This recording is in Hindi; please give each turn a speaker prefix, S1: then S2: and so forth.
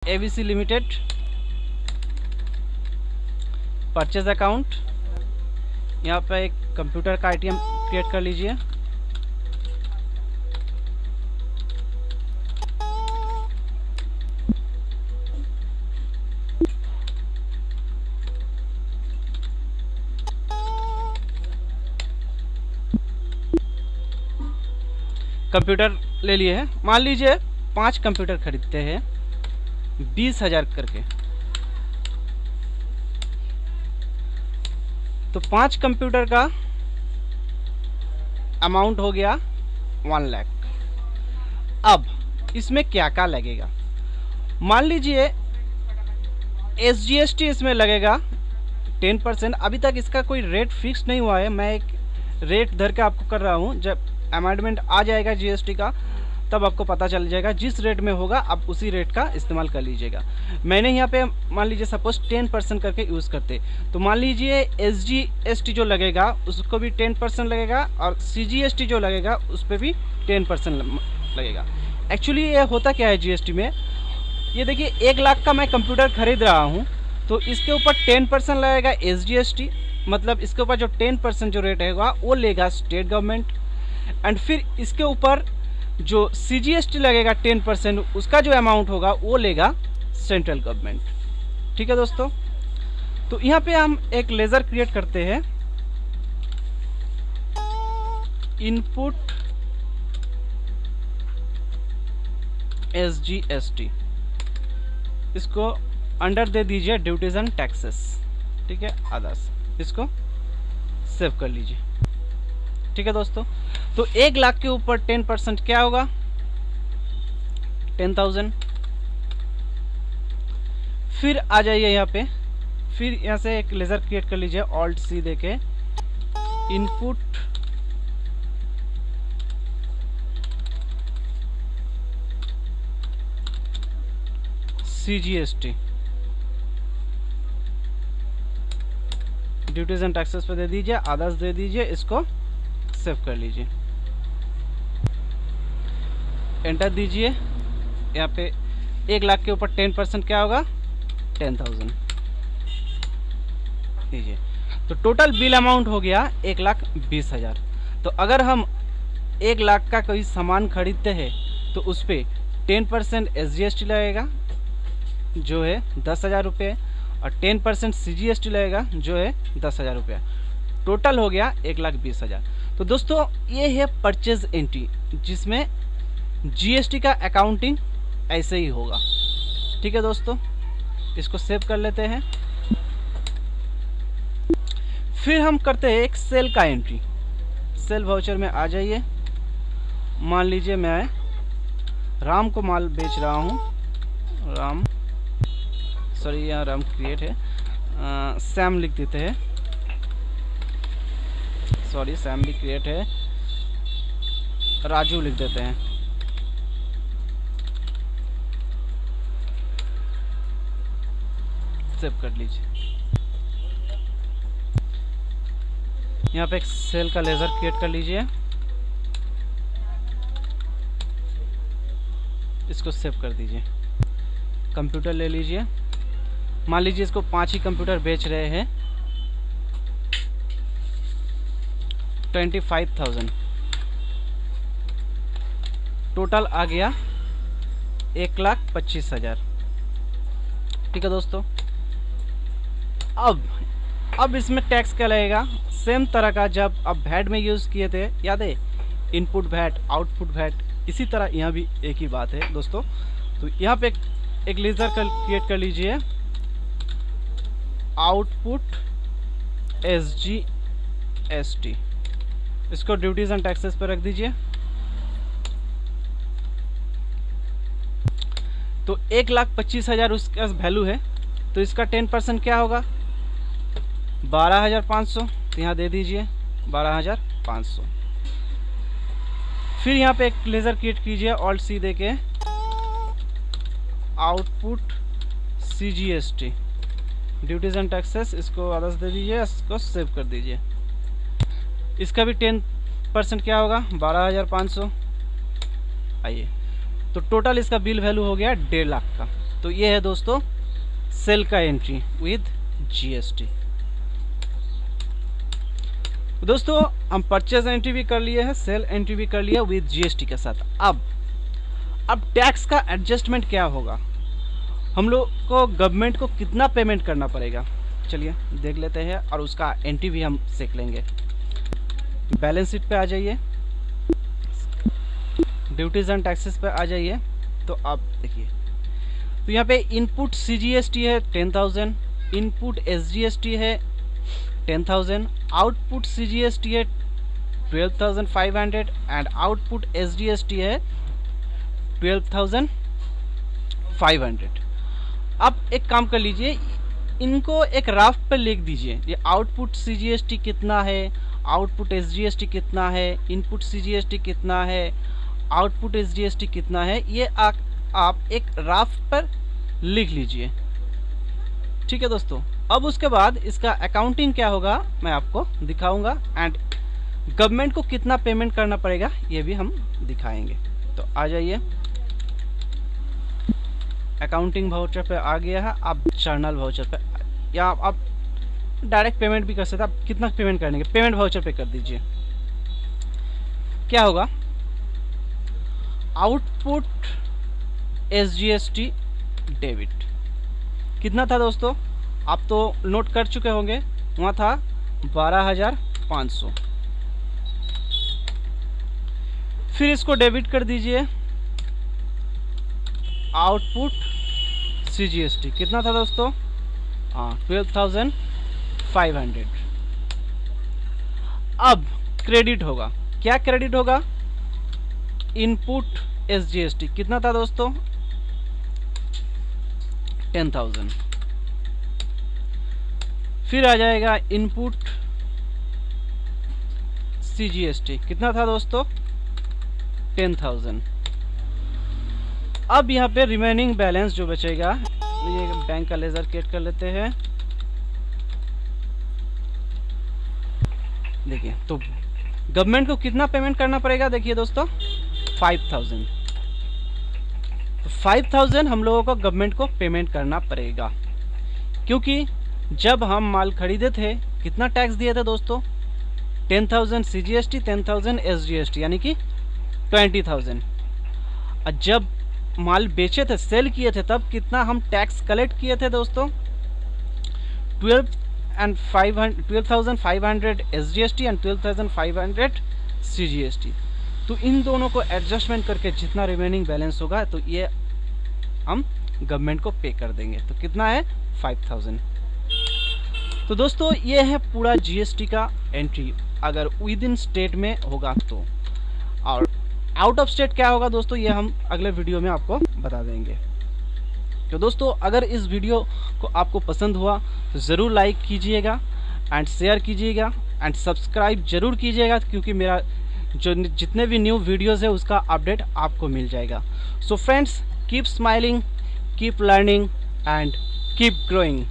S1: एबीसी लिमिटेड परचेज अकाउंट, यहाँ पे एक कंप्यूटर का आइटम क्रिएट कर लीजिए। कंप्यूटर ले लिए हैं, मान लीजिए 5 कंप्यूटर खरीदते हैं 20,000 करके, तो 5 कंप्यूटर का अमाउंट हो गया 1 लाख। अब इसमें क्या क्या लगेगा, मान लीजिए SGST इसमें लगेगा 10%। अभी तक इसका कोई रेट फिक्स नहीं हुआ है, मैं एक रेट धर के आपको कर रहा हूँ। जब अमेंडमेंट आ जाएगा GST का तब आपको पता चल जाएगा, जिस रेट में होगा आप उसी रेट का इस्तेमाल कर लीजिएगा। मैंने यहाँ पे मान लीजिए सपोज 10% करके यूज़ करते, तो मान लीजिए SGST जो लगेगा उसको भी 10% लगेगा और CGST जो लगेगा उस पर भी 10% लगेगा। एक्चुअली ये होता क्या है GST में, ये देखिए 1 लाख का मैं कंप्यूटर खरीद रहा हूँ, तो इसके ऊपर 10% लगेगा SGST, मतलब इसके ऊपर जो 10% जो रेट रहेगा वो लेगा स्टेट गवर्नमेंट, एंड फिर इसके ऊपर जो CGST लगेगा 10%, उसका जो अमाउंट होगा वो लेगा सेंट्रल गवर्नमेंट। ठीक है दोस्तों, तो यहाँ पे हम एक लेजर क्रिएट करते हैं, इनपुट SGST, इसको अंडर दे दीजिए ड्यूटीज एंड टैक्सेस, ठीक है, अदर्स, इसको सेव कर लीजिए। ठीक है दोस्तों, तो 1 लाख के ऊपर 10% क्या होगा 10,000। फिर आ जाइए यहाँ पे, फिर यहाँ से एक लेजर क्रिएट कर लीजिए, ऑल्ट C देके, input CGST, duties and taxes पे दे दीजिए, अदर्स दे दीजिए, इसको सेव कर लीजिए, एंटर दीजिए। यहाँ पे 1 लाख के ऊपर 10% क्या होगा 10,000 दीजिए, तो टोटल बिल अमाउंट हो गया 1,20,000। तो अगर हम 1 लाख का कोई सामान खरीदते हैं तो उस पर 10% SGST लगेगा जो है 10,000 रुपये, और 10% CGST लगेगा जो है 10,000 रुपया, टोटल हो गया 1,20,000। तो दोस्तों ये है परचेज एंट्री, जिसमें GST का अकाउंटिंग ऐसे ही होगा। ठीक है दोस्तों, इसको सेव कर लेते हैं। फिर हम करते हैं एक सेल का एंट्री। सेल वाउचर में आ जाइए, मान लीजिए मैं राम को माल बेच रहा हूँ, राम, सॉरी यहाँ राम क्रिएट है, सैम लिख देते हैं, सॉरी सैम भी क्रिएट है, राजू लिख देते हैं। सेव कर लीजिए। यहाँ पे एक सेल का लेजर क्रिएट कर लीजिए, इसको सेव कर दीजिए। कंप्यूटर ले लीजिए, मान लीजिए इसको 5 ही कंप्यूटर बेच रहे हैं 25,000, टोटल आ गया 1,25,000। ठीक है दोस्तों, अब इसमें टैक्स क्या लगेगा, सेम तरह का जब अब वैट में यूज़ किए थे, याद है, इनपुट वैट, आउटपुट वैट, इसी तरह यहाँ भी एक ही बात है दोस्तों। तो यहाँ पे एक लेजर क्रिएट कर लीजिए, आउटपुट SGST, इसको ड्यूटीज एंड टैक्सेस पर रख दीजिए। तो 1,25,000 उसका वैल्यू है, तो इसका 10% क्या होगा 12,500, तो यहाँ दे दीजिए 12,500। फिर यहाँ पे एक लेजर क्रिएट कीजिए, ऑल्ट C देके, output CGST, duties and taxes, इसको अदर्स दे दीजिए, इसको सेव कर दीजिए। इसका भी 10% क्या होगा 12,500। आइए, तो टोटल इसका बिल वैल्यू हो गया 1.5 लाख का। तो ये है दोस्तों सेल का एंट्री विद जीएसटी। दोस्तों हम परचेज एंट्री भी कर लिए हैं, सेल एंट्री भी कर लिया विद जीएसटी के साथ। अब टैक्स का एडजस्टमेंट क्या होगा, हम लोग को गवर्नमेंट को कितना पेमेंट करना पड़ेगा, चलिए देख लेते हैं और उसका एंट्री भी हम सीख लेंगे। बैलेंस शीट पे आ जाइए, ड्यूटीज एंड टैक्सेस पे आ जाइए। तो आप देखिए, तो यहाँ पे इनपुट सीजीएसटी है 10,000, इनपुट एसजीएसटी है 10,000, आउटपुट सीजीएसटी है 12,500 एंड आउटपुट एसजीएसटी है 12,500। अब एक काम कर लीजिए, इनको एक राफ पर लिख दीजिए, ये आउटपुट सीजीएसटी कितना है, आउटपुट एसजीएसटी कितना है, इनपुट सीजीएसटी कितना है, आउटपुट एसजीएसटी कितना है, ये आप एक राफ पर लिख लीजिए। ठीक है दोस्तों, अब उसके बाद इसका अकाउंटिंग क्या होगा मैं आपको दिखाऊंगा एंड गवर्नमेंट को कितना पेमेंट करना पड़ेगा ये भी हम दिखाएंगे। तो आ जाइए, अकाउंटिंग वाउचर पे आ गया है, आप जर्नल वाउचर पे या आप डायरेक्ट पेमेंट भी कर सकते हैं। आप कितना पेमेंट करने के, पेमेंट वाउचर पे कर दीजिए। क्या होगा, आउटपुट एसजीएसटी डेबिट कितना था दोस्तों, आप तो नोट कर चुके होंगे, वहाँ था 12,500। फिर इसको डेबिट कर दीजिए। आउटपुट सीजीएसटी कितना था दोस्तों, 12,500। अब क्रेडिट होगा, क्या क्रेडिट होगा, इनपुट एसजीएसटी कितना था दोस्तों 10,000। फिर आ जाएगा इनपुट सीजीएसटी कितना था दोस्तों 10,000। अब यहाँ पे रिमेनिंग बैलेंस जो बचेगा, ये बैंक का लेजर कट कर लेते हैं। देखिए, तो गवर्नमेंट को कितना पेमेंट करना पड़ेगा, देखिए दोस्तों 5,000। तो 5,000 हम लोगों को गवर्नमेंट को पेमेंट करना पड़ेगा, क्योंकि जब हम माल खरीदे थे कितना टैक्स दिए थे दोस्तों, 10,000 सीजीएसटी, 10,000 एसजीएसटी, यानी कि 20,000। और जब माल बेचे थे, सेल किए थे, तब कितना हम टैक्स कलेक्ट किए थे दोस्तों, 12,500 एसजीएसटी एंड 12,500 सीजीएसटी। तो इन दोनों को एडजस्टमेंट करके जितना रिमेनिंग बैलेंस होगा तो ये हम गवर्नमेंट को पे कर देंगे। तो कितना है 5,000। तो दोस्तों ये है पूरा जीएसटी का एंट्री, अगर विद इन स्टेट में होगा तो। और आउट ऑफ स्टेट क्या होगा दोस्तों, ये हम अगले वीडियो में आपको बता देंगे। तो दोस्तों अगर इस वीडियो को आपको पसंद हुआ तो ज़रूर लाइक कीजिएगा एंड शेयर कीजिएगा एंड सब्सक्राइब ज़रूर कीजिएगा, क्योंकि मेरा जो जितने भी न्यू वीडियोज़ है उसका अपडेट आपको मिल जाएगा। So friends, keep smiling, keep learning and keep growing.